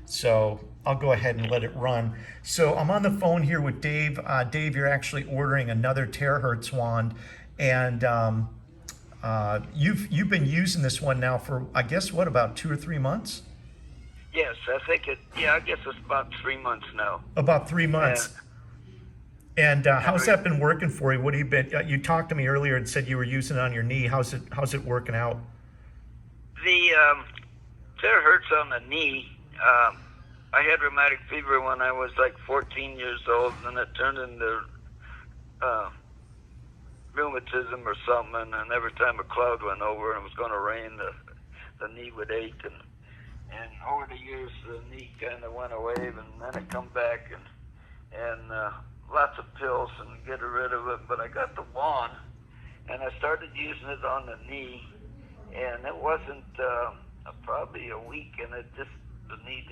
So I'll go ahead and let it run. So I'm on the phone here with Dave. Dave, you're actually ordering another Terahertz wand, and you've been using this one now for, I guess, what, about 2 or 3 months? Yes, I think it. Yeah, I guess it's about 3 months now. About three And months. And how's every that been working for you? What have you been? You talked to me earlier and said you were using it on your knee. How's it working out? the Terahertz on the knee. I had rheumatic fever when I was like 14 years old, and it turned into rheumatism or something. And every time a cloud went over and it was going to rain, the knee would ache. And over the years, the knee kind of went away, and then it come back, and lots of pills and get rid of it. But I got the wand, and I started using it on the knee, and it wasn't probably a week, and the knee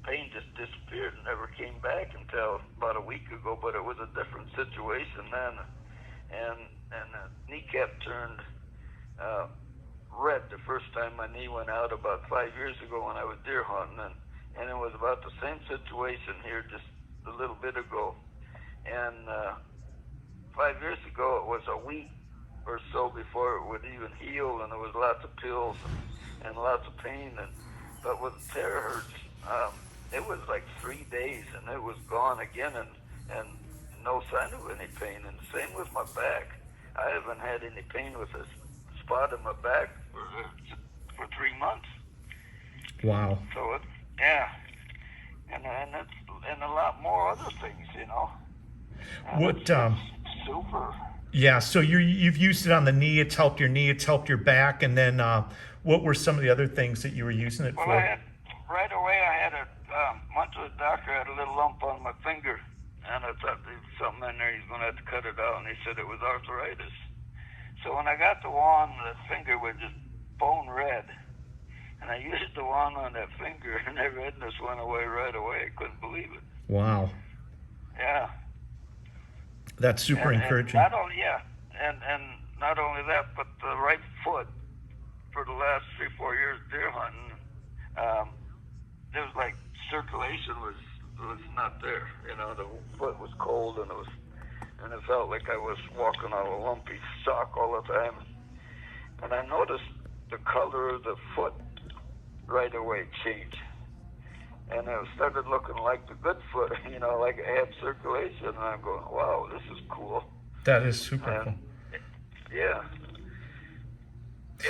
pain just disappeared and never came back until about a week ago. But it was a different situation then, and the kneecap turned red the first time my knee went out about 5 years ago when I was deer hunting, and it was about the same situation here just a little bit ago. And 5 years ago, it was a week or so before it would even heal, and there was lots of pills and lots of pain. But with Terahertz, it was like 3 days, and it was gone again, and no sign of any pain. And the same with my back. I haven't had any pain with this spot in my back for 3 months. Wow. So and a lot more other things, you know. And What? it's super. Yeah. So you've used it on the knee. It's helped your knee. It's helped your back. And then, what were some of the other things that you were using it Well, for? right away I had went to the doctor. I had a little lump on my finger, and I thought there was something in there. He's going to have to cut it out, and he said it was arthritis. So when I got the wand, the finger was just bone red. And I used the wand on that finger, and that redness went away right away. I couldn't believe it. Wow. Yeah. That's super encouraging. And not only that, but the right foot, for the last 3-4 years deer hunting, there was like circulation was not there. You know, the foot was cold, and it felt like I was walking on a lumpy sock all the time. And I noticed the color of the foot right away changed. And it started looking like the good foot, you know, like it had circulation. And I'm going, wow, this is cool. That is super cool. Yeah.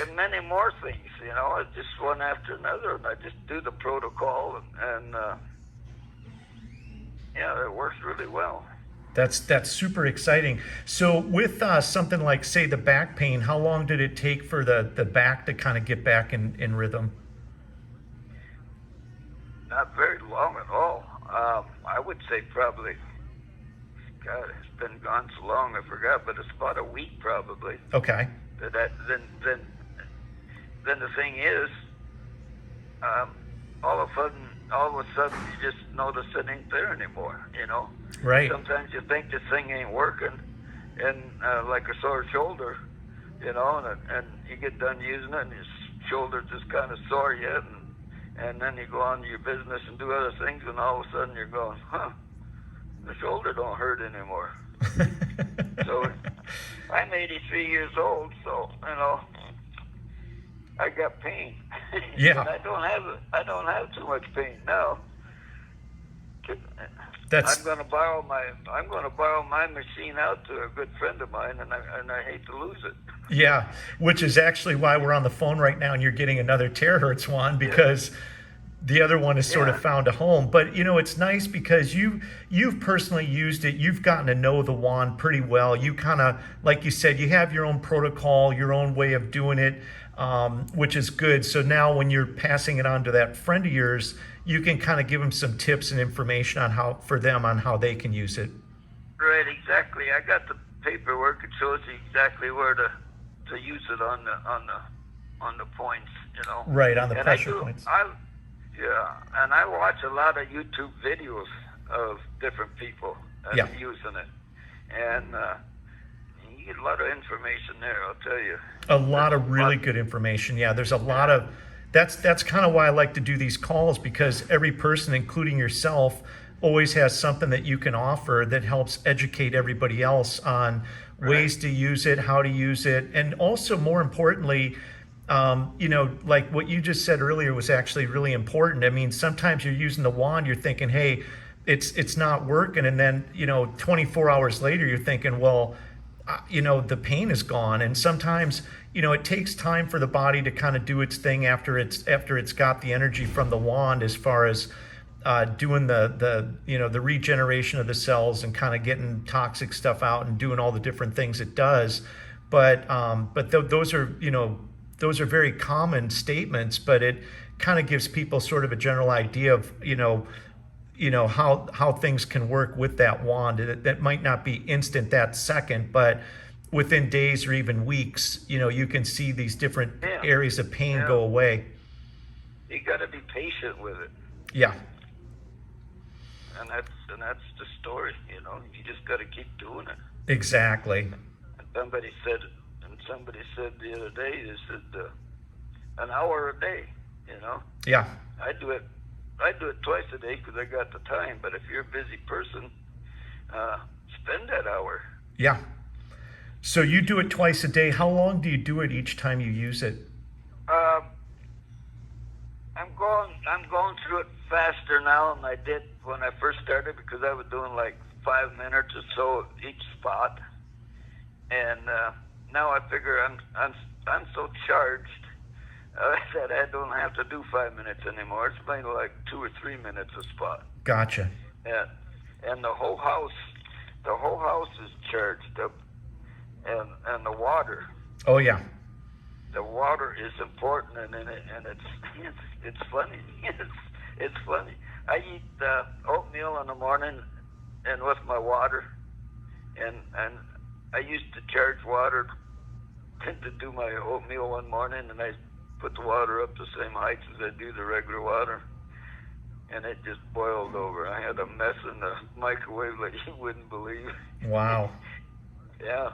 And many more things, you know, it's just one after another. And I just do the protocol, and yeah, it works really well. That's super exciting. So with something like, say, the back pain, how long did it take for the back to kind of get back in rhythm? Not very long at all. I would say probably, God, it's been gone so long I forgot, but it's about a week probably. Okay. Then the thing is, all of a sudden you just notice it ain't there anymore, you know? Right. Sometimes you think this thing ain't working, and like a sore shoulder, you know, and you get done using it, and your shoulder just kind of sore yet, and then you go on to your business and do other things, and all of a sudden you're going, the shoulder don't hurt anymore. So I'm 83 years old, so, you know, I got pain. Yeah. I don't have too much pain now. I'm going to borrow my machine out to a good friend of mine, and I hate to lose it. Yeah, which is actually why we're on the phone right now, and you're getting another Terahertz wand, because the other one has sort of found a home. But you know, it's nice because you've personally used it. You've gotten to know the wand pretty well. You kind of, like you said, you have your own protocol, your own way of doing it, which is good. So now when you're passing it on to that friend of yours, you can kind of give them some tips and information on how they can use it. Right, exactly. I got the paperwork. It shows you exactly where to use it on the points, you know. Right, on the pressure points. And I watch a lot of YouTube videos of different people using it, and you get a lot of information there, I'll tell you. A lot of really good information. Yeah, there's a lot of that's kind of why I like to do these calls, because every person, including yourself, always has something that you can offer that helps educate everybody else on ways to use it, how to use it, and also more importantly, like what you just said earlier was actually really important. I mean, sometimes you're using the wand, you're thinking, hey, it's not working, and then 24 hours later you're thinking, well, the pain is gone. And sometimes it takes time for the body to kind of do its thing after it's got the energy from the wand, as far as doing the regeneration of the cells and kind of getting toxic stuff out and doing all the different things it does. But those are very common statements, but it kind of gives people sort of a general idea of how things can work with that wand. That might not be instant that second, but within days or even weeks, you can see these different areas of pain go away. You got to be patient with it. Yeah. And that's the story. You just got to keep doing it. Exactly. And somebody said the other day, they said an hour a day. Yeah. I do it twice a day because I got the time. But if you're a busy person, spend that hour. Yeah. So you do it twice a day. How long do you do it each time you use it? I'm going through it faster now than I did when I first started, because I was doing like 5 minutes or so each spot, and now I figure I'm so charged that I don't have to do 5 minutes anymore. It's maybe like 2 or 3 minutes a spot. Gotcha. And the whole house is charged up, and the water. Oh yeah. The water is important, and it's funny. It's funny. I eat oatmeal in the morning, and with my water, and I used to charge water to do my oatmeal one morning, and I put the water up the same height as I do the regular water, and it just boiled over. I had a mess in the microwave like you wouldn't believe. Wow. Yeah,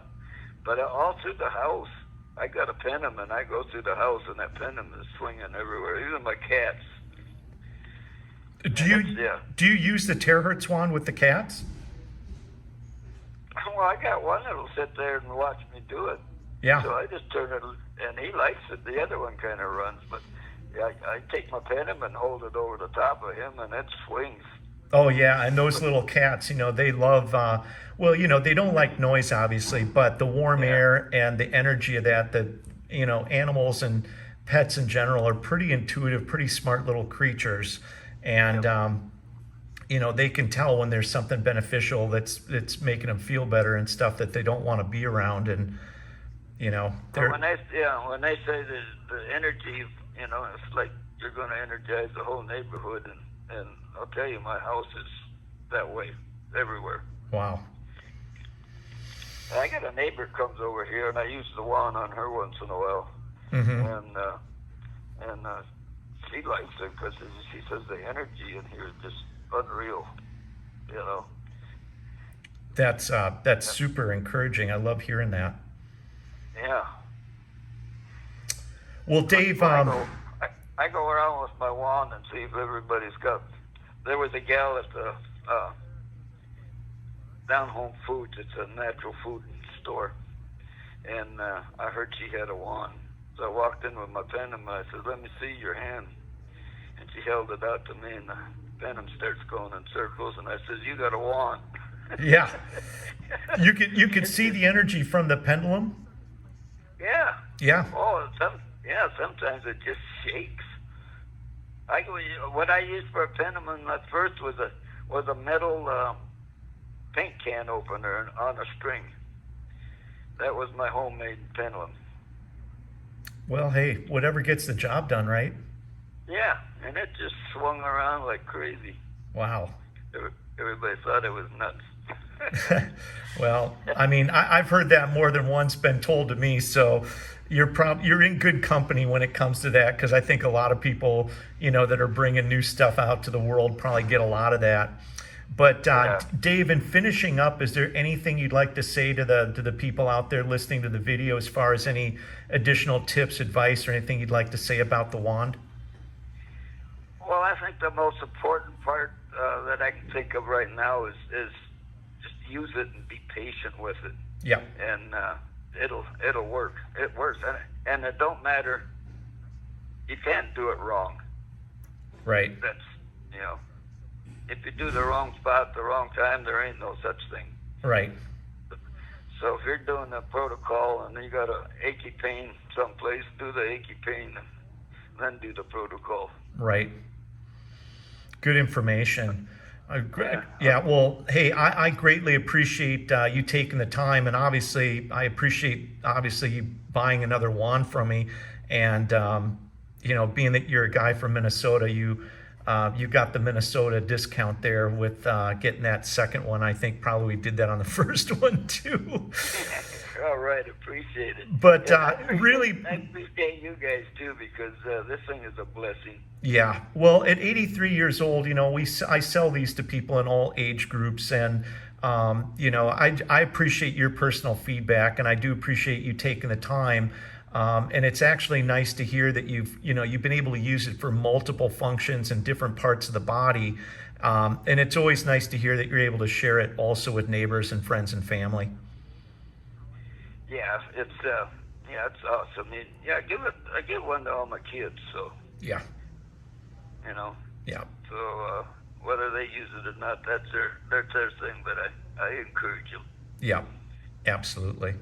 but all through the house. I got a pendulum, and I go through the house, and that pendulum is swinging everywhere. Even my cats. Do you use the Terahertz wand with the cats? Well, I got one that'll sit there and watch me do it. Yeah. So I just turn it, and he likes it. The other one kind of runs, but I take my pendulum and hold it over the top of him, and it swings. Oh yeah, and those little cats, they love. They don't like noise, obviously, but the warm air and the energy of that. Animals and pets in general are pretty intuitive, pretty smart little creatures, and they can tell when there's something beneficial that's making them feel better and stuff that they don't want to be around. And when they say the energy, it's like you're going to energize the whole neighborhood, and I'll tell you, my house is that way everywhere. Wow. I got a neighbor comes over here, and I use the wand on her once in a while, mm-hmm. and she likes it because she says the energy in here is just unreal. That's super encouraging. I love hearing that. Yeah. Well, Dave, I go around with my wand and see if everybody's got. There was a gal at the Down Home Foods. It's a natural food store, and I heard she had a wand. So I walked in with my pendulum, and I said, "Let me see your hand." And she held it out to me, and the pendulum starts going in circles. And I said, "You got a wand." Yeah. You could see the energy from the pendulum. Yeah. Yeah. Oh, sometimes it just shakes. What I used for a pendulum at first was a metal paint can opener on a string. That was my homemade pendulum. Well, hey, whatever gets the job done, right? Yeah, and it just swung around like crazy. Wow. Everybody thought it was nuts. Well, I mean, I've heard that more than once been told to me, so you're in good company when it comes to that, because I think a lot of people, that are bringing new stuff out to the world probably get a lot of that. But Dave, in finishing up, is there anything you'd like to say to the people out there listening to the video, as far as any additional tips, advice, or anything you'd like to say about the wand? Well, I think the most important part that I can think of right now is just use it and be patient with it, Yeah. and it'll work. It works, and it don't matter. You can't do it wrong. Right. That's, you know, if you do the wrong spot, the wrong time, there ain't no such thing. Right. So if you're doing the protocol and you got a achy pain someplace, do the achy pain and then do the protocol. Right. Good information. Yeah. Yeah. Well, hey, I greatly appreciate you taking the time, and obviously, I appreciate you buying another wand from me, and being that you're a guy from Minnesota, you got the Minnesota discount there with getting that second one. I think probably we did that on the first one too. All right, appreciate it. But I really, appreciate you guys too, because this thing is a blessing. yeah. Well, at 83 years old, I sell these to people in all age groups, and I appreciate your personal feedback, and I do appreciate you taking the time. And it's actually nice to hear that you've been able to use it for multiple functions in different parts of the body. And it's always nice to hear that you're able to share it also with neighbors and friends and family. Yeah, it's awesome. Yeah, I give one to all my kids. So Yeah. Yeah. Yeah. So whether they use it or not, that's their thing. But I encourage them. Yeah. Absolutely.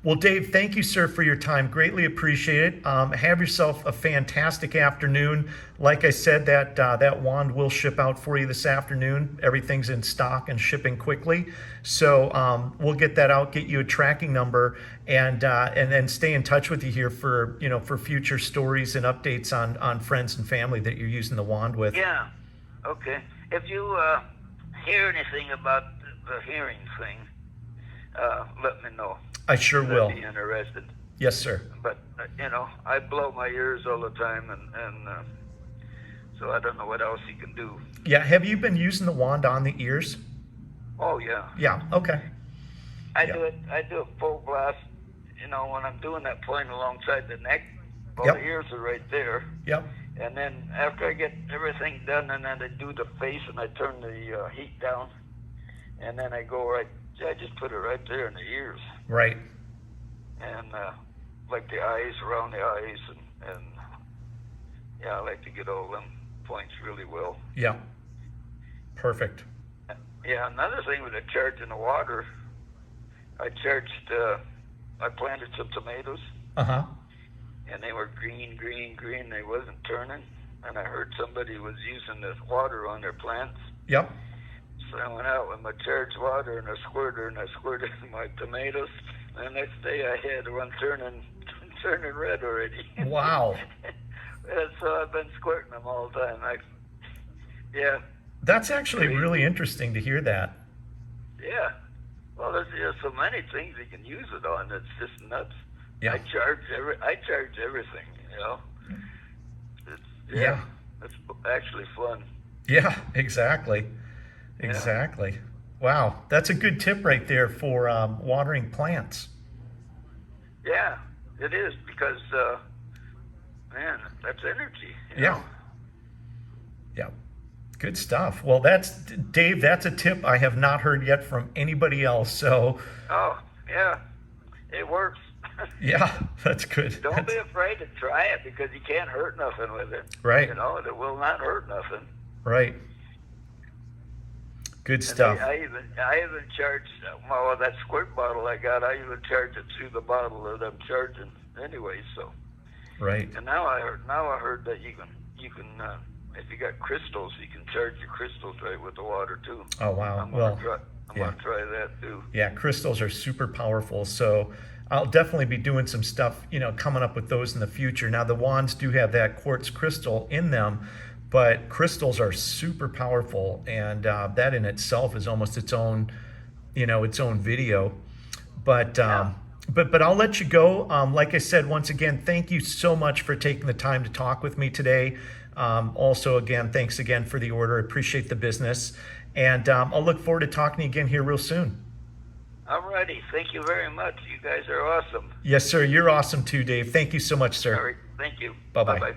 Well, Dave, thank you, sir, for your time. Greatly appreciate it. Have yourself a fantastic afternoon. Like I said, that wand will ship out for you this afternoon. Everything's in stock and shipping quickly. So we'll get that out, get you a tracking number, and then stay in touch with you here for future stories and updates on friends and family that you're using the wand with. Yeah. Okay. If you hear anything about the hearing thing, let me know. I sure will. I'd be interested. Yes, sir. But I blow my ears all the time, and so I don't know what else you can do. Yeah. Have you been using the wand on the ears? Oh yeah. Yeah. Okay. I do a full blast. When I'm doing that point alongside the neck, well, Yep. the ears are right there. Yep. And then after I get everything done, and then I do the face, and I turn the heat down, and then I just put it right there in the ears. Right. And like the eyes, around the eyes, and yeah, I like to get all them points really well. Yeah. Perfect. Yeah, another thing with the charging the water, I planted some tomatoes, Uh-huh. and they were green, they wasn't turning, and I heard somebody was using the water on their plants. Yep. So I went out with my charged water and a squirter, and I squirted my tomatoes. And the next day I had one turning red already. Wow. And so I've been squirting them all the time. Yeah. That's actually really interesting to hear that. Yeah. Well, there's so many things you can use it on. It's just nuts. Yeah. I charge everything. Yeah. It's actually fun. Yeah, exactly. Exactly. Wow. That's a good tip right there for watering plants. Yeah, it is, because man, that's energy. Yeah. Yeah. Good stuff. Well, Dave, that's a tip I have not heard yet from anybody else. So, Oh, yeah, it works. yeah, that's good. Don't be afraid to try it, because you can't hurt nothing with it. Right. It will not hurt nothing. Right. Good stuff. I even charge, well, that squirt bottle I got, I even charge it through the bottle that I'm charging anyway. So, Right. and now I heard that you can if you got crystals, you can charge your crystals right with the water too. Oh, wow. I'm gonna try that too. Yeah, crystals are super powerful. So I'll definitely be doing some stuff, coming up with those in the future. Now, the wands do have that quartz crystal in them, but crystals are super powerful, and that in itself is almost its own video. But but I'll let you go. Like I said, once again, thank you so much for taking the time to talk with me today. Also, again, thanks again for the order. I appreciate the business, and I'll look forward to talking to you again here real soon. Alrighty, thank you very much. You guys are awesome. Yes, sir. You're awesome too, Dave. Thank you so much, sir. All right, thank you. Bye-bye. Bye-bye.